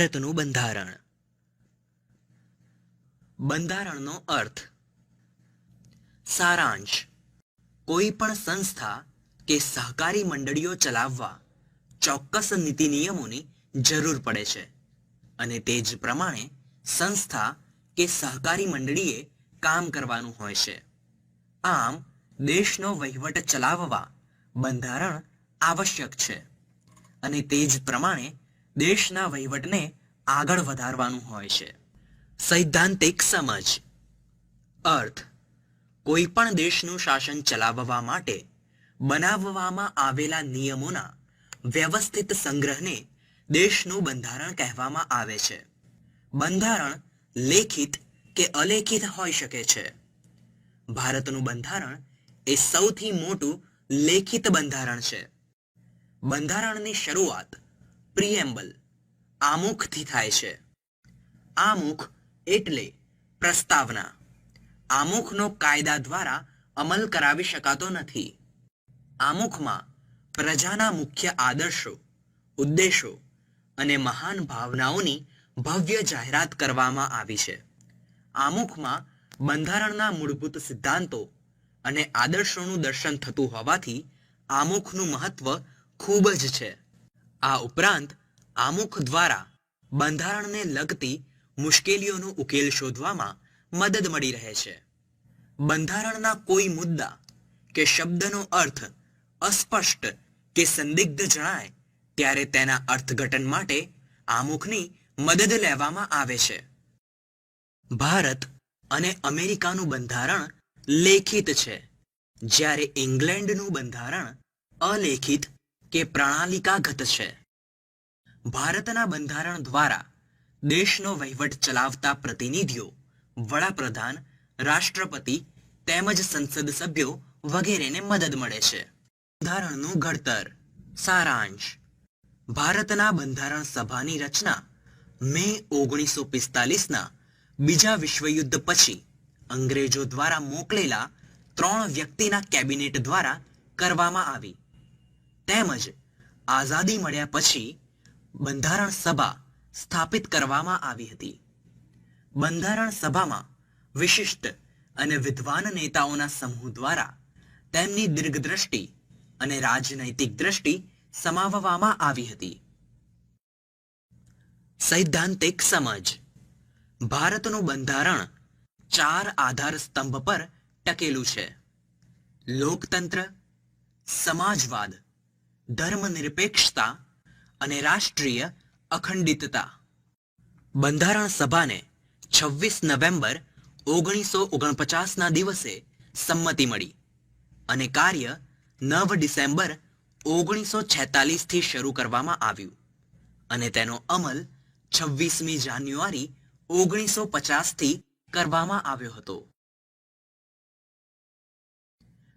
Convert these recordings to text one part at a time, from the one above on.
ભારતનું બંધારણ. બંધારણનો અર્થ. સારાંશ. કોઈ પણ સંસ્થા કે સહકારી મંડળીઓ ચલાવવા ચોક્કસ નીતિ નિયમોની જરૂર પડે છે અને તે જ પ્રમાણે સંસ્થા કે સહકારી મંડળીએ કામ કરવાનું હોય છે. આમ દેશનો વહીવટ ચલાવવા બંધારણ આવશ્યક છે અને તે જ પ્રમાણે દેશના વહીવટને આગળ વધારવાનું હોય છે. સૈદ્ધાંતિક સમજ. અર્થ. કોઈ પણ દેશનું શાસન ચલાવવા માટે બનાવવામાં આવેલા નિયમોના વ્યવસ્થિત સંગ્રહને દેશનું બંધારણ કહેવામાં આવે છે. બંધારણ લેખિત કે અલેખિત હોઈ શકે છે. ભારતનું બંધારણ એ સૌથી મોટું લેખિત બંધારણ છે. બંધારણની શરૂઆત પ્રિએમ્બલ આમુખથી થાય છે. આમુખ એટલે પ્રસ્તાવના. આમુખનો કાયદા દ્વારા અમલ કરાવી શકાતો નથી. આમુખમાં પ્રજાના મુખ્ય આદર્શો, ઉદ્દેશો અને મહાન ભાવનાઓની ભવ્ય જાહેરાત કરવામાં આવી છે. આમુખમાં બંધારણના મૂળભૂત સિદ્ધાંતો અને આદર્શોનું દર્શન થતું હોવાથી આમુખનું મહત્વ ખૂબ જ છે. આ ઉપરાંત આમુખ દ્વારા બંધારણને લગતી મુશ્કેલીઓનો ઉકેલ શોધવામાં મદદ મળી રહે છે. બંધારણના કોઈ મુદ્દા કે શબ્દનો અર્થ અસ્પષ્ટ કે સંદિગ્ધ જણાય ત્યારે તેના અર્થઘટન માટે આમુખની મદદ લેવામાં આવે છે. ભારત અને અમેરિકાનું બંધારણ લેખિત છે, જ્યારે ઇંગ્લેન્ડનું બંધારણ અલેખિત કે પ્રણાલિકાગત છે. ભારતના બંધારણ દ્વારા દેશનો વહીવટ ચલાવતા પ્રતિનિધિઓ, વડાપ્રધાન, રાષ્ટ્રપતિ તેમજ સંસદ સભ્યો વગેરેને મદદ મળે છે. બંધારણનું ઘડતર. સારાંશ. ભારતના બંધારણ સભાની રચના મે 1945ના બીજા વિશ્વયુદ્ધ પછી અંગ્રેજો દ્વારા મોકલેલા 3 વ્યક્તિના કેબિનેટ દ્વારા કરવામાં આવી. તેમજ આઝાદી મળ્યા પછી બંધારણ સભા સ્થાપિત કરવામાં આવી હતી. બંધારણ સભામાં વિશિષ્ટ અને વિદ્વાન નેતાઓના સમૂહ દ્વારા તેમની દીર્ઘદ્રષ્ટિ અને રાજનૈતિક દ્રષ્ટિ સમાવવામાં આવી હતી. સૈદ્ધાંતિક સમજ. ભારતનું બંધારણ 4 આધાર સ્તંભ પર ટકેલું છે: લોકતંત્ર, સમાજવાદ, ધર્મનિરપેક્ષતા અને રાષ્ટ્રીય અખંડિતતા. બંધારણ સભાને 26 નવેમ્બર 1949ના દિવસે સંમતિ મળી અને કાર્ય 9 ડિસેમ્બર 1946થી શરૂ કરવામાં આવ્યું અને તેનો અમલ 26મી જાન્યુઆરી 1950થી કરવામાં આવ્યો હતો.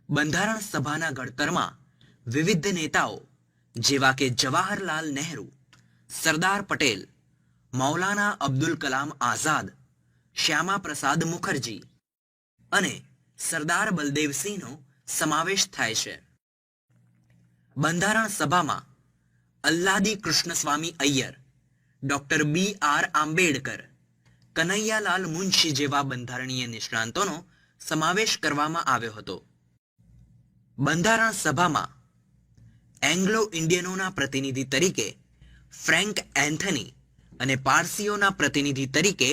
બંધારણ સભાના ઘડતરમાં વિવિધ નેતાઓ જેવા કે જવાહરલાલ નહેરુ, સરદાર પટેલ, મૌલાના અબ્દુલ કલામ આઝાદ, શ્યામા પ્રસાદ મુખર્જી અને સરદાર બલદેવસિંહનો સમાવેશ થાય છે. બંધારણ સભામાં અલ્લાદી કૃષ્ણસ્વામી અય્યર, ડોક્ટર B.R. આંબેડકર, કનૈયાલાલ મુનશી જેવા બંધારણીય નિષ્ણાંતોનો સમાવેશ કરવામાં આવ્યો હતો. બંધારણ સભામાં એંગ્લો ઇન્ડિયનોના પ્રતિનિધિ તરીકે ફ્રેન્ક એન્થની અને પારસીઓના પ્રતિનિધિ તરીકે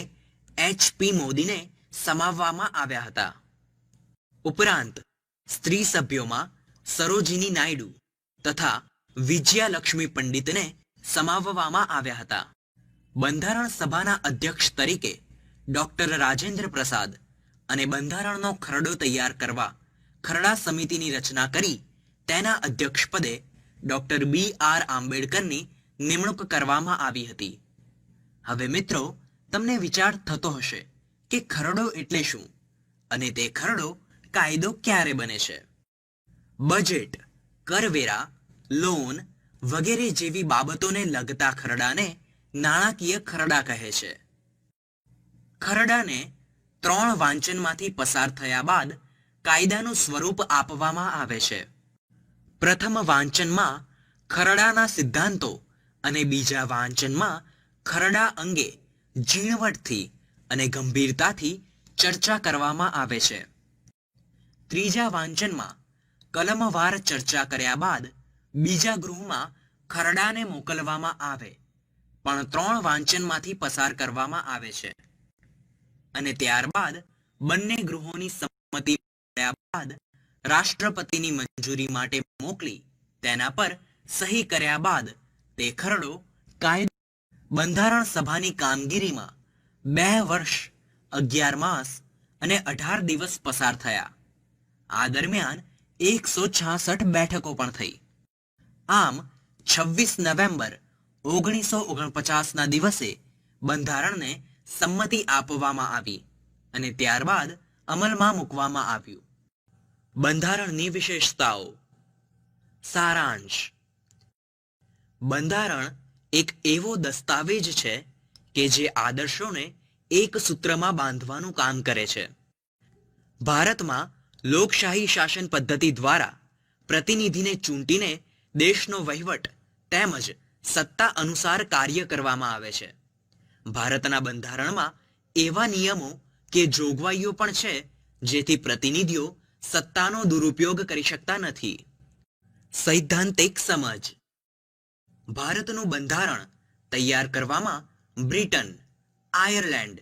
H.P. મોદીને સમાવવામાં આવ્યા હતા. ઉપરાંત સ્ત્રી સભ્યોમાં સરોજિની નાયડુ તથા વિજયાલક્ષ્મી પંડિતને સમાવવામાં આવ્યા હતા. બંધારણ સભાના અધ્યક્ષ તરીકે ડોક્ટર રાજેન્દ્ર પ્રસાદ અને બંધારણનો ખરડો તૈયાર કરવા ખરડા સમિતિની રચના કરી તેના અધ્યક્ષપદે ડોક્ટર B.R. આંબેડકરની નિમણૂક કરવામાં આવી હતી. હવે મિત્રો, તમને વિચાર થતો હશે કે ખરડો એટલે શું અને તે ખરડો કાયદો ક્યારે બને છે? બજેટ, કરવેરા, લોન વગેરે જેવી બાબતોને લગતા ખરડાને નાણાકીય ખરડા કહે છે. ખરડાને 3 વાંચનમાંથી પસાર થયા બાદ કાયદાનું સ્વરૂપ આપવામાં આવે છે. પ્રથમ વાંચનમાં ખરડાના સિદ્ધાંતો અને બીજા વાંચનમાં ખરડા અંગે ઝીણવટથી અને ગંભીરતાથી ચર્ચા કરવામાં આવે છે. ત્રીજા વાંચનમાં કલમવાર ચર્ચા કર્યા બાદ બીજા ગૃહમાં ખરડાને મોકલવામાં આવે, પણ 3 વાંચનમાંથી પસાર કરવામાં આવે છે અને ત્યારબાદ બંને ગૃહોની સંમતિ મળ્યા બાદ રાષ્ટ્રપતિની મંજૂરી માટે મોકલી તેના પર સહી કર્યા બાદ તે ખરડો બંધારણ સભાની કામગીરીમાં 2 વર્ષ 11 માસ અને 18 દિવસ પસાર થયા. આ દરમિયાન 166 બેઠકો પણ થઈ. આમ 26 નવેમ્બર 1949ના દિવસે બંધારણને સંમતિ આપવામાં આવી અને ત્યારબાદ અમલમાં મૂકવામાં આવ્યું. બંધારણની વિશેષતાઓ. સારાંશ. બંધારણ એક એવો દસ્તાવેજ છે કે જે આદર્શોને એક સૂત્રમાં બાંધવાનું કામ કરે છે. ભારતમાં લોકશાહી શાસન પદ્ધતિ દ્વારા પ્રતિનિધિને ચૂંટીને દેશનો વહીવટ તેમજ સત્તા અનુસાર કાર્ય કરવામાં આવે છે. ભારતના બંધારણમાં એવા નિયમો કે જોગવાઈઓ પણ છે જેથી પ્રતિનિધિઓ સત્તાનો દુરુપયોગ કરી શકતા નથી. સૈદ્ધાંતિક સમજ. ભારતનું બંધારણ તૈયાર કરવામાં બ્રિટન, આયર્લેન્ડ,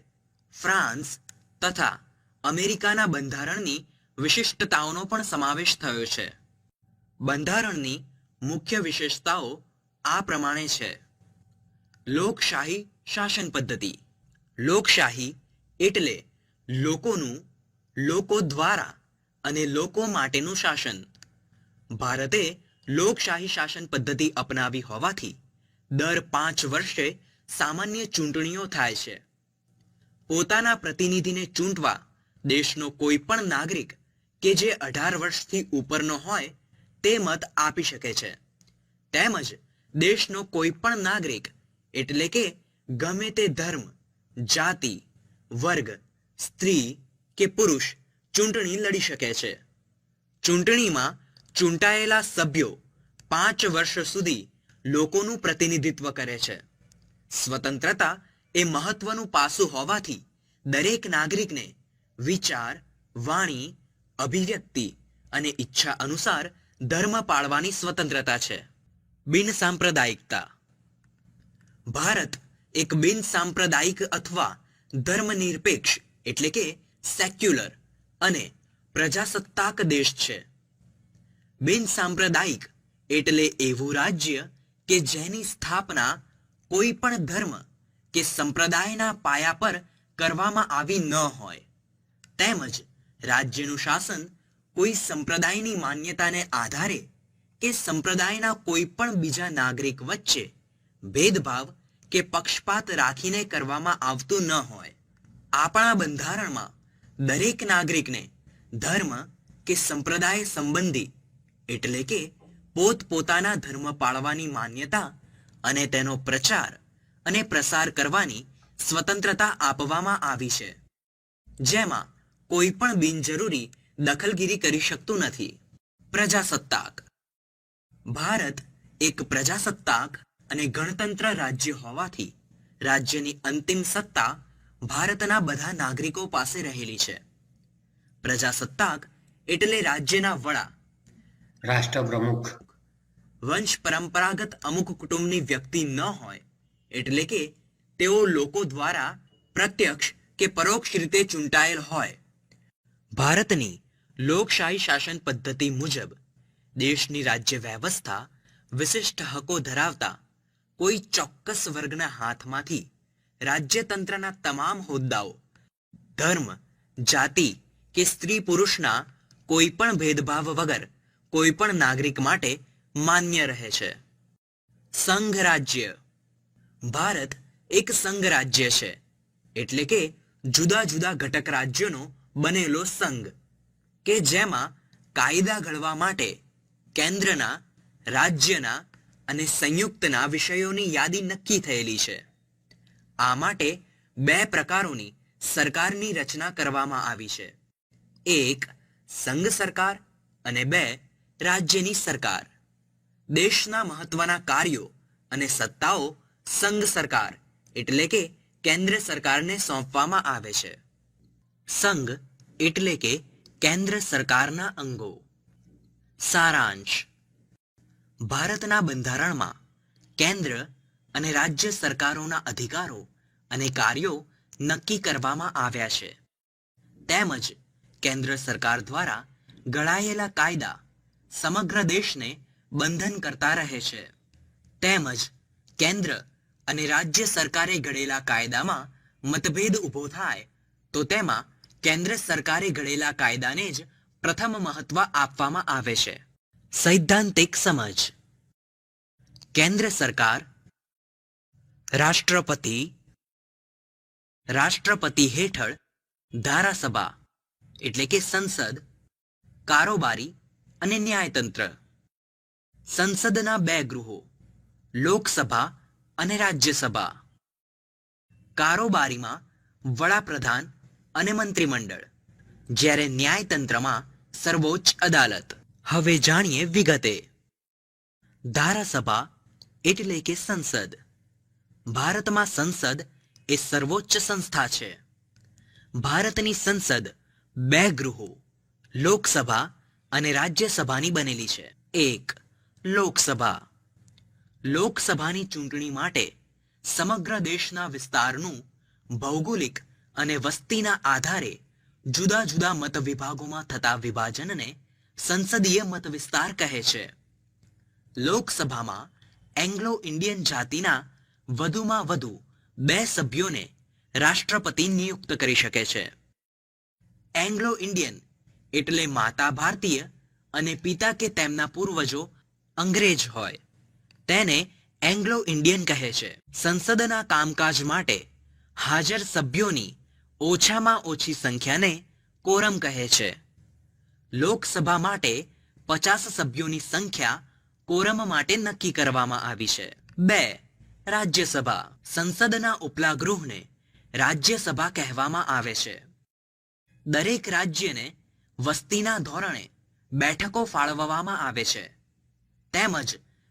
ફ્રાન્સ તથા અમેરિકાના બંધારણની વિશિષ્ટતાઓનો પણ સમાવેશ થયો છે. બંધારણની મુખ્ય વિશેષતાઓ આ પ્રમાણે છે. લોકશાહી શાસન પદ્ધતિ. લોકશાહી એટલે લોકોનું, લોકો દ્વારા અને લોકો માટેનું શાસન. ભારતે લોકશાહી શાસન પદ્ધતિ અપનાવી હોવાથી દર 5 વર્ષે સામાન્ય ચૂંટણીઓ થાય છે. પોતાના પ્રતિનિધિને ચૂંટવા દેશનો કોઈ પણ નાગરિક કે જે 18 વર્ષથી ઉપરનો હોય તે મત આપી શકે છે. તેમજ દેશનો કોઈ પણ નાગરિક એટલે કે ગમે તે ધર્મ, જાતિ, વર્ગ, સ્ત્રી કે પુરુષ ચૂંટણી લડી શકે છે. ચૂંટણીમાં ચૂંટાયેલા સભ્યો 5 વર્ષ સુધી લોકોનું પ્રતિનિધિત્વ કરે છે. સ્વતંત્રતા એ મહત્વનું પાસું હોવાથી દરેક નાગરિકને વિચાર, વાણી, અભિવ્યક્તિ અને ઈચ્છા અનુસાર ધર્મ પાળવાની સ્વતંત્રતા છે. બિનસાંપ્રદાયિકતા. ભારત એક બિનસાંપ્રદાયિક અથવા ધર્મનિરપેક્ષ એટલે કે સેક્યુલર અને પ્રજાસત્તાક દેશ છે. બિનસાંપ્રદાયિક એટલે એવું રાજ્ય કે જેની સ્થાપના કોઈ પણ ધર્મ કે સંપ્રદાયના પાયા પર કરવામાં આવી ન હોય, તેમજ રાજ્યનું શાસન કોઈ સંપ્રદાયની માન્યતાને આધારે કે સંપ્રદાયના કોઈ પણ બીજા નાગરિક વચ્ચે ભેદભાવ કે પક્ષપાત રાખીને કરવામાં આવતું ન હોય. આપણા બંધારણમાં દરેક નાગરિકને ધર્મ કે સંપ્રદાય સંબંધી એટલે કે પોતપોતાના ધર્મ પાળવાની માન્યતા અને તેનો પ્રચાર અને પ્રસાર કરવાની સ્વતંત્રતા આપવામાં આવી છે, જેમાં કોઈ પણ બિનજરૂરી દખલગીરી કરી શકતું નથી. પ્રજાસત્તાક. ભારત એક પ્રજાસત્તાક અને ગણતંત્ર રાજ્ય હોવાથી રાજ્યની અંતિમ સત્તા ભારતના બધા નાગરિકો પાસે રહેલી છે. પ્રજાસત્તાક એટલે રાજ્યના વડા, રાષ્ટ્રપ્રમુખ, વંશ પરંપરાગત અમુક કુટુંબની વ્યક્તિ ન હોય એટલે કે તેઓ લોકો દ્વારા પ્રત્યક્ષ કે પરોક્ષ રીતે ચૂંટાયેલ હોય. ભારતની લોકશાહી શાસન પદ્ધતિ મુજબ દેશની રાજ્ય વ્યવસ્થા વિશિષ્ટ હકો ધરાવતા કોઈ ચોક્કસ વર્ગના હાથમાંથી રાજ્યતંત્રના તમામ હોદ્દાઓ ધર્મ, જાતિ કે સ્ત્રી પુરુષના કોઈ પણ ભેદભાવ વગર કોઈ પણ નાગરિક માટે માન્ય રહે છે. સંઘ રાજ્ય. ભારત એક સંઘ રાજ્ય છે એટલે કે જુદા જુદા ઘટક રાજ્યોનો બનેલો સંઘ કે જેમાં કાયદા ઘડવા માટે કેન્દ્રના, રાજ્યના અને સંયુક્તના વિષયોની યાદી નક્કી થયેલી છે. આ માટે 2 પ્રકારોની સરકારની રચના કરવામાં આવી છે. એક સંઘ સરકાર અને 2 રાજ્યની સરકાર. દેશના મહત્વના કાર્યો અને સત્તાઓ સંઘ સરકાર એટલે કે કેન્દ્ર સરકારને સોંપવામાં આવે છે. સંઘ એટલે કે કેન્દ્ર સરકારના અંગો. સારાંશ. ભારતના બંધારણમાં કેન્દ્ર અને રાજ્ય સરકારોના અધિકારો અને કાર્યો નક્કી કરવામાં આવ્યા છે. તેમજ કેન્દ્ર સરકાર દ્વારા ઘડાયેલા કાયદા સમગ્ર દેશને બંધન કરતા રહે છે. તેમજ કેન્દ્ર અને રાજ્ય સરકારે ઘડેલા કાયદામાં મતભેદ ઊભો થાય તો તેમાં કેન્દ્ર સરકારે ઘડેલા કાયદાને જ પ્રથમ મહત્વ આપવામાં આવે છે. સૈદ્ધાંતિક સમજ. કેન્દ્ર સરકાર રાષ્ટ્રપતિ હેઠળ ધારાસભા એટલે કે સંસદ, કારોબારી અને ન્યાયતંત્ર. સંસદના બે ગૃહો, લોકસભા અને રાજ્યસભા. કારોબારીમાં વડાપ્રધાન અને મંત્રીમંડળ, જ્યારે ન્યાયતંત્રમાં સર્વોચ્ચ અદાલત. હવે જાણીએ વિગતે. ધારાસભા એટલે કે સંસદ. ભારતમાં સંસદ એ સર્વોચ્ચ સંસ્થા છે. ભારતની સંસદ બે ગૃહો, લોકસભા અને રાજ્યસભાની બનેલી છે. 1. લોકસભા. લોકસભાની ચૂંટણી માટે સમગ્ર દેશના વિસ્તારનું ભૌગોલિક અને વસ્તીના આધારે જુદા જુદા મત વિભાગોમાં થતા વિભાજનને સંસદીય મત વિસ્તાર કહે છે. લોકસભામાં એંગ્લો ઇન્ડિયન જાતિના વધુમાં વધુ 2 સભ્યોને રાષ્ટ્રપતિ નિયુક્ત કરી શકે છે. એંગ્લો ઇન્ડિયન એટલે માતા ભારતીય અને પિતા કે તેમના પૂર્વજો અંગ્રેજ હોય તેને એંગ્લો ઇન્ડિયન કહે છે. સંસદના કામકાજ માટે હાજર સભ્યોની ઓછામાં ઓછી સંખ્યાને કોરમ કહે છે. લોકસભા માટે 50 સભ્યોની સંખ્યા કોરમ માટે નક્કી કરવામાં આવી છે. 2. રાજ્યસભા. સંસદના ઉપલા ગૃહને રાજ્યસભા કહેવામાં આવે છે. દરેક રાજ્યને વસ્તીના ધોરણે બેઠકો ફાળવવામાં આવે છે. તેમજ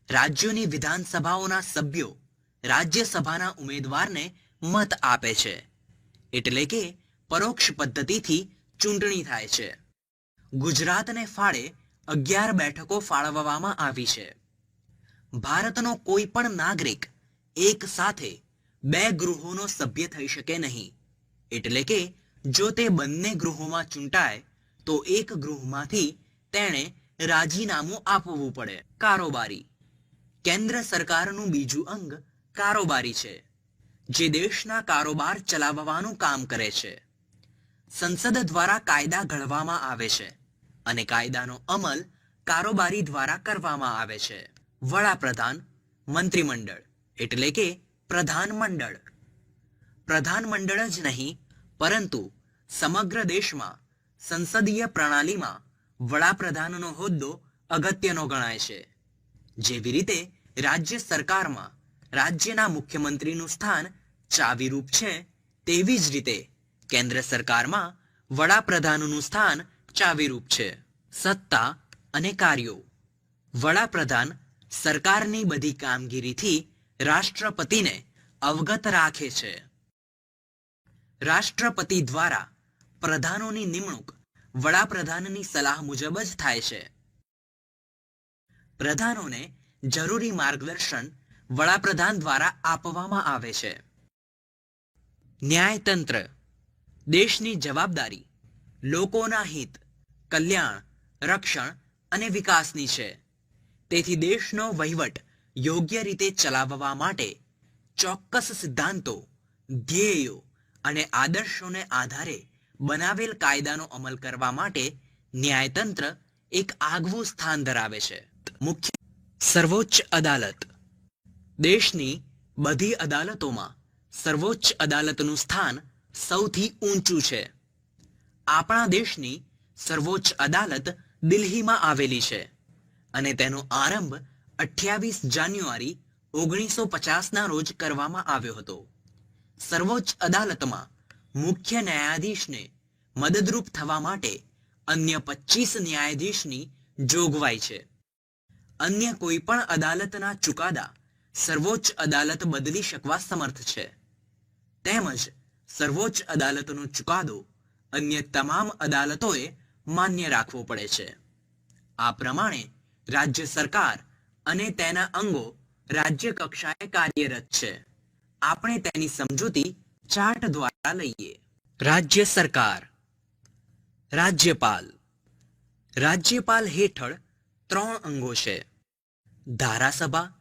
રાજ્યોની વિધાનસભાઓના સભ્યો રાજ્યસભાના ઉમેદવારને મત આપે છે. એટલે કે પરોક્ષ પદ્ધતિથી ચૂંટણી થાય છે. ગુજરાતને ફાળે 11 બેઠકો ફાળવવામાં આવી છે. ભારતનો કોઈ પણ નાગરિક એક સાથે 2 ગૃહોનો સભ્ય થઈ શકે નહીં. એટલે કે જો તે બંને ગૃહોમાં ચૂંટાય તો એક ગૃહમાંથી તેણે રાજીનામું આપવું પડે. કારોબારી. કેન્દ્ર સરકારનું બીજું અંગ કારોબારી છે, જે દેશના કારોબાર ચલાવવાનું કામ કરે છે. સંસદ દ્વારા કાયદા ઘડવામાં આવે છે અને કાયદાનો અમલ કારોબારી દ્વારા કરવામાં આવે છે. વડાપ્રધાન મંત્રીમંડળ એટલે કે પ્રધાનમંડળ. પ્રધાનમંડળ જ નહીં પરંતુ સમગ્ર દેશમાં સંસદીય પ્રણાલીમાં વડાપ્રધાનનો હોદ્દો અગત્યનો ગણાય છે. જેવી રીતે રાજ્ય સરકારમાં રાજ્યના મુખ્યમંત્રીનું સ્થાન ચાવીરૂપ છે, તેવી જ રીતે કેન્દ્ર સરકારમાં વડાપ્રધાનનું સ્થાન ચાવીરૂપ છે. સત્તા અને કાર્યો. વડાપ્રધાન સરકારની બધી કામગીરીથી રાષ્ટ્રપતિને અવગત રાખે છે. રાષ્ટ્રપતિ દ્વારા પ્રધાનોની નિમણૂક વડાપ્રધાનની સલાહ મુજબ જ થાય છે. પ્રધાનોને જરૂરી માર્ગદર્શન વડાપ્રધાન દ્વારા આપવામાં આવે છે. ન્યાયતંત્ર. દેશની જવાબદારી લોકોના હિત, કલ્યાણ, રક્ષણ અને વિકાસની છે. તેથી દેશનો વહીવટ યોગ્ય રીતે ચલાવવા માટે ચોક્કસ સિદ્ધાંતો, ધ્યેયો અને આદર્શોને આધારે બનાવેલ કાયદાનો અમલ કરવા માટે ન્યાયતંત્ર એક આગવું સ્થાન ધરાવે છે. મુખ્ય. સર્વોચ્ચ અદાલત. દેશની બધી અદાલતોમાં સર્વોચ્ચ અદાલતનું સ્થાન સૌથી ઊંચું છે. આપણા દેશની સર્વોચ્ચ અદાલત દિલ્હીમાં આવેલી છે અને તેનો આરંભ 28 જાન્યુઆરી 1950ના રોજ કરવામાં આવ્યો હતો. સર્વોચ્ચ અદાલતમાં મુખ્ય ન્યાયાધીશને મદદરૂપ થવા માટે અન્ય 25 ન્યાયાધીશની જોગવાઈ છે. અન્ય કોઈ પણ અદાલતના ચુકાદા સર્વોચ્ચ અદાલત બદલી શકવા સમર્થ છે. તેમજ સર્વોચ્ચ અદાલતનો ચુકાદો અન્ય તમામ અદાલતોએ માન્ય રાખવો પડે છે. આ પ્રમાણે રાજ્ય સરકાર અને તેના અંગો રાજ્ય કક્ષાએ કાર્યરત છે. આપણે તેની સમજૂતી ચાર્ટ દ્વારા લઈએ. રાજ્ય સરકાર. રાજ્યપાલ. રાજ્યપાલ હેઠળ 3 અંગો છે. ધારાસભા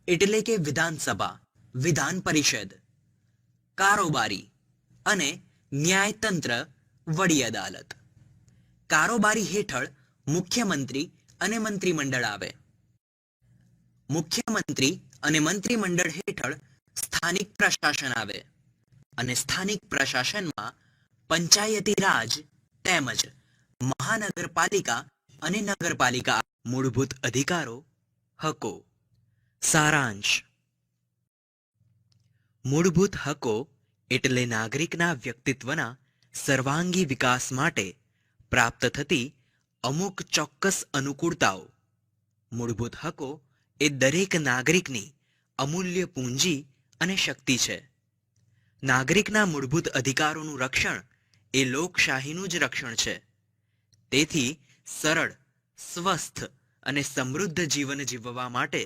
એટલે કે વિધાનસભા, વિધાન પરિષદ, કારોબારી અને ન્યાયતંત્ર, વડી અદાલત. કારોબારી હેઠળ મુખ્યમંત્રી અને મંત્રીમંડળ આવે. મુખ્યમંત્રી અને મંત્રીમંડળ હેઠળ સ્થાનિક પ્રશાસન આવે અને સ્થાનિક પ્રશાસનમાં પંચાયતી રાજ તેમજ મહાનગરપાલિકા અને નગરપાલિકા. મૂળભૂત અધિકારો, હકો. સારાંશ. મૂળભૂત હકો એટલે નાગરિકના વ્યક્તિત્વના સર્વાંગી વિકાસ માટે પ્રાપ્ત થતી અમુક ચોક્કસ અનુકૂળતાઓ. મૂળભૂત હકો એ દરેક નાગરિકની અમૂલ્ય પૂંજી અને શક્તિ છે. નાગરિકના મૂળભૂત અધિકારોનું રક્ષણ એ લોકશાહીનું જ રક્ષણ છે. તેથી સરળ, સ્વસ્થ અને સમૃદ્ધ જીવન જીવવા માટે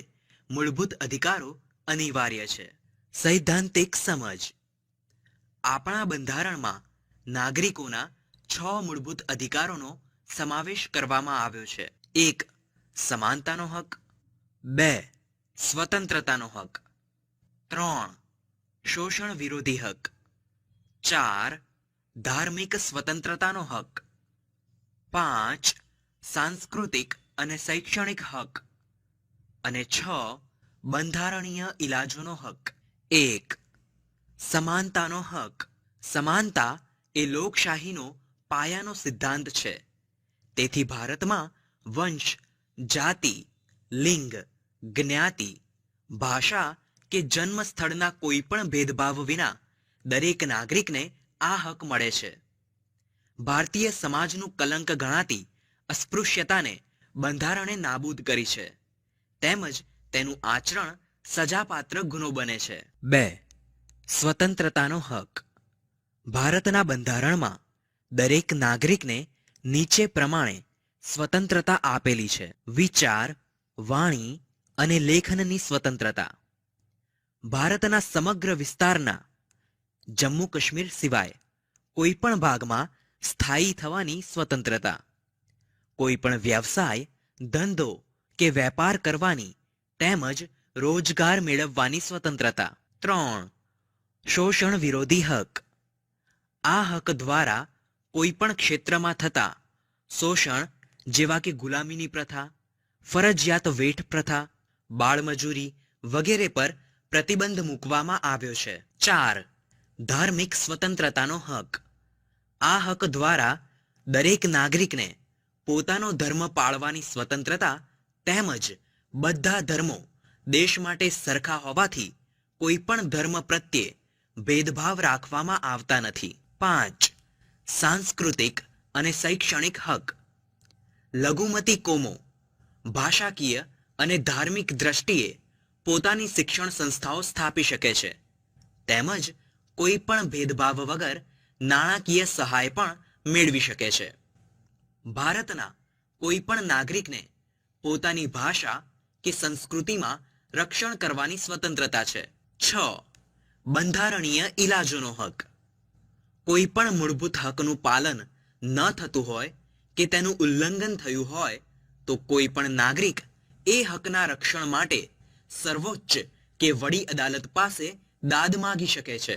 મૂળભૂત અધિકારો અનિવાર્ય છે. સૈદ્ધાંતિક સમજ. આપણા બંધારણમાં નાગરિકોના 6 મૂળભૂત અધિકારોનો સમાવેશ કરવામાં આવ્યો છે. 1. સમાનતાનો હક. 2. સ્વતંત્રતાનો હક. 3. શોષણ વિરોધી હક. 4. ધાર્મિક સ્વતંત્રતાનો હક. 5. સાંસ્કૃતિક અને શૈક્ષણિક હક. અને 6. બંધારણીય ઇલાજોનો હક. 1. સમાનતાનો હક. સમાનતા એ લોકશાહીનો પાયાનો સિદ્ધાંત છે. તેથી ભારતમાં વંશ, જાતિ, લિંગ, જ્ઞાતિ, ભાષા કે જન્મ સ્થળના કોઈ પણ ભેદભાવ વિના દરેક નાગરિકને આ હક મળે છે. ભારતીય સમાજનું કલંક ગણાતી અસ્પૃશ્યતાને બંધારણે નાબૂદ કરી છે. તેમજ તેનું આચરણ સજાપાત્ર ગુનો બને છે. 2. સ્વતંત્રતાનો હક. ભારતના બંધારણમાં દરેક નાગરિકને નીચે પ્રમાણે સ્વતંત્રતા આપેલી છે. વિચાર, વાણી અને લેખનની સ્વતંત્રતા. ભારતના સમગ્ર વિસ્તારના જમ્મુ કાશ્મીર સિવાય કોઈ પણ ભાગમાં સ્થાયી થવાની સ્વતંત્રતા. કોઈ પણ વ્યવસાય, ધંધો કે વેપાર કરવાની તેમજ રોજગાર મેળવવાની સ્વતંત્રતા. 3. શોષણ વિરોધી હક. આ હક દ્વારા કોઈ પણ ક્ષેત્રમાં થતા શોષણ જેવા કે ગુલામીની પ્રથા, ફરજિયાત વેઠ પ્રથા, બાળમજૂરી વગેરે પર પ્રતિબંધ મૂકવામાં આવ્યો છે. 4. ધાર્મિક સ્વતંત્રતાનો હક. આ હક દ્વારા દરેક નાગરિકને પોતાનો ધર્મ પાળવાની સ્વતંત્રતા તેમજ બધા ધર્મો દેશ માટે સરખા હોવાથી કોઈ પણ ધર્મ પ્રત્યે ભેદભાવ રાખવામાં આવતા નથી. 5. સાંસ્કૃતિક અને શૈક્ષણિક હક. લઘુમતી કોમો ભાષાકીય અને ધાર્મિક દ્રષ્ટિએ પોતાની શિક્ષણ સંસ્થાઓ સ્થાપી શકે છે. તેમજ કોઈ પણ ભેદભાવ વગર નાણાકીય સહાય પણ મેળવી શકે છે. ભારતના કોઈ પણ નાગરિકને પોતાની ભાષા કે સંસ્કૃતિમાં રક્ષણ કરવાની સ્વતંત્રતા છે. 6. બંધારણીય ઇલાજોનો હક. કોઈ પણ મૂળભૂત હકનું પાલન ન થતું હોય કે તેનું ઉલ્લંઘન થયું હોય તો કોઈ પણ નાગરિક એ હકના રક્ષણ માટે સર્વોચ્ચ કે વડી અદાલત પાસે દાદ માગી શકે છે.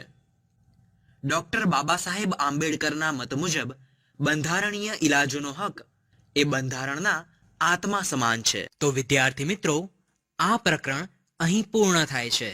ડોક્ટર બાબા સાહેબ આંબેડકરના મત મુજબ બંધારણીય ઇલાજોનો હક એ બંધારણના આત્મા સમાન છે. તો વિદ્યાર્થી મિત્રો, આ પ્રકરણ અહીં પૂર્ણ થાય છે.